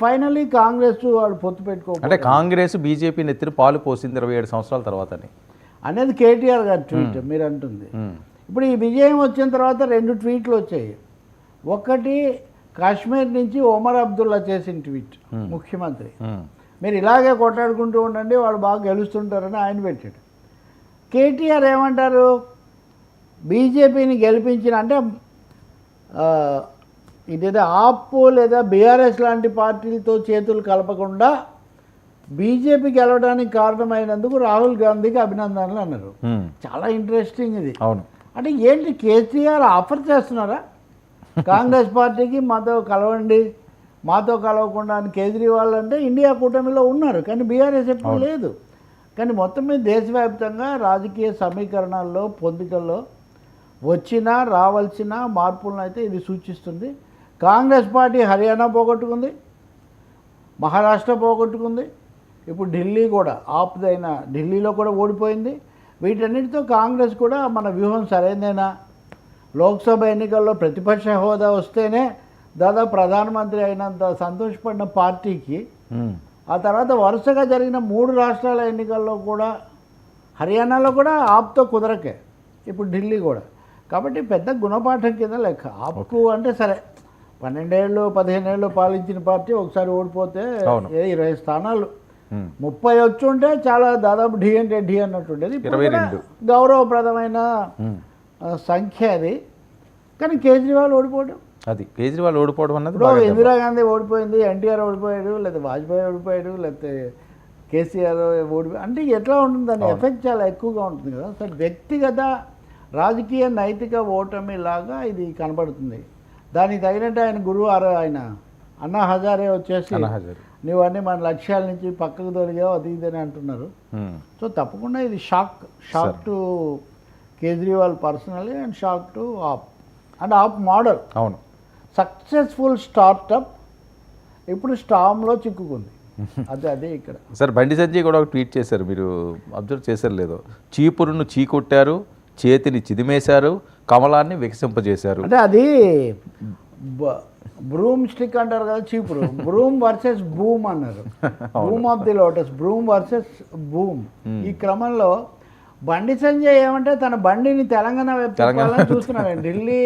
Finally Congress వాడు పొత్తు పెట్టుకో అంటే కాంగ్రెస్ బీజేపీ నెత్తిన పాలు పోసింది 27 సంవత్సరాల తర్వాత అనేది కేటీఆర్ గారి ట్వీట్ మీరు అంటుంది. ఇప్పుడు ఈ విజయం వచ్చిన తర్వాత 2 ట్వీట్లు వచ్చాయి. ఒకటి కాశ్మీర్ నుంచి ఒమర్ అబ్దుల్లా చేసిన ట్వీట్, ముఖ్యమంత్రి మీరు ఇలాగే కొట్టాడుకుంటూ ఉండండి వాళ్ళు బాగా గెలుస్తుంటారని ఆయన పెట్టాడు. కేటీఆర్ ఏమంటారు, బీజేపీని గెలిపించిన అంటే ఇదేదో ఆప్ లేదా బీఆర్ఎస్ లాంటి పార్టీలతో చేతులు కలపకుండా బీజేపీ గెలవడానికి కారణమైనందుకు రాహుల్ గాంధీకి అభినందనలు అన్నారు. చాలా ఇంట్రెస్టింగ్ ఇది. అవును, అంటే ఏంటి కేసీఆర్ ఆఫర్ చేస్తున్నారా కాంగ్రెస్ పార్టీకి మాతో కలవండి, మాతో కలవకుండా అని కేజ్రీవాల్ అంటే ఇండియా కూటమిలో ఉన్నారు కానీ బీఆర్ఎస్ ఎప్పుడు లేదు. కానీ మొత్తం మీద దేశవ్యాప్తంగా రాజకీయ సమీకరణాల్లో పొందికల్లో వచ్చినా రావాల్సిన మార్పులను అయితే ఇది సూచిస్తుంది. కాంగ్రెస్ పార్టీ హర్యానా పోగొట్టుకుంది, మహారాష్ట్ర పోగొట్టుకుంది, ఇప్పుడు ఢిల్లీ కూడా ఆప్దైన ఢిల్లీలో కూడా ఓడిపోయింది. వీటన్నిటితో కాంగ్రెస్ కూడా మన వ్యూహం సరైనదేనా, లోక్సభ ఎన్నికల్లో ప్రతిపక్ష హోదా వస్తేనే దాదాపు ప్రధానమంత్రి అయినంత సంతోషపడిన పార్టీకి ఆ తర్వాత వరుసగా జరిగిన 3 రాష్ట్రాల ఎన్నికల్లో కూడా హర్యానాలో కూడా ఆప్తో కుదరకే, ఇప్పుడు ఢిల్లీ కూడా. కాబట్టి పెద్ద గుణపాఠం కింద లెక్క. ఆప్కు అంటే సరే 12 ఏళ్ళు 15 ఏళ్ళు పాలించిన పార్టీ ఒకసారి ఓడిపోతే 20 స్థానాలు 30 వచ్చి ఉంటే చాలా దాదాపు ఢీ అంటే ఢీ అన్నట్టుండేది. గౌరవప్రదమైన సంఖ్య అది. కానీ కేజ్రీవాల్ ఓడిపోవడం, అది కేజ్రీవాల్ ఓడిపోవడం అన్నది ఇందిరాగాంధీ ఓడిపోయింది, ఎన్టీఆర్ ఓడిపోయాడు, లేకపోతే వాజ్పేయి ఓడిపోయాడు, లేకపోతే కేసీఆర్ ఓడిపోయాడు అంటే ఎట్లా ఉంటుంది, దాని ఎఫెక్ట్ చాలా ఎక్కువగా ఉంటుంది కదా. సో వ్యక్తిగత రాజకీయ నైతిక ఓటమి లాగా ఇది కనబడుతుంది. దానికి తగినట్టు ఆయన గురువు ఆయన అన్నా హజారే వచ్చేసి నువ్వన్నీ మన లక్ష్యాల నుంచి పక్కకు తొలిగావు అది ఇదని అంటున్నారు. సో తప్పకుండా ఇది shock to Kejriwal personally and shock to AAP and AAP model. అవును, సక్సెస్ఫుల్ స్టార్టప్ ఇప్పుడు స్టామ్లో చిక్కుకుంది. అదే ఇక్కడ సార్ బండి సంజయ్ కూడా ఒక ట్వీట్ చేశారు, మీరు అబ్జర్వ్ చేశారు లేదో, చీపురును చీకొట్టారు, చేతిని చిదిమేశారు, కమలాన్ని వికసింపజేశారు. అంటే అది బ్రూమ్ స్టిక్ అంటారు కదా, చీపురు. బ్రూమ్ వర్సెస్ బూమ్ అన్నారు. Boom of the lotus, broom versus boom. ఈ క్రమంలో బండి సంజయ్ ఏమంటే తన బండిని తెలంగాణ వైపు చూస్తున్నాడు. ఢిల్లీ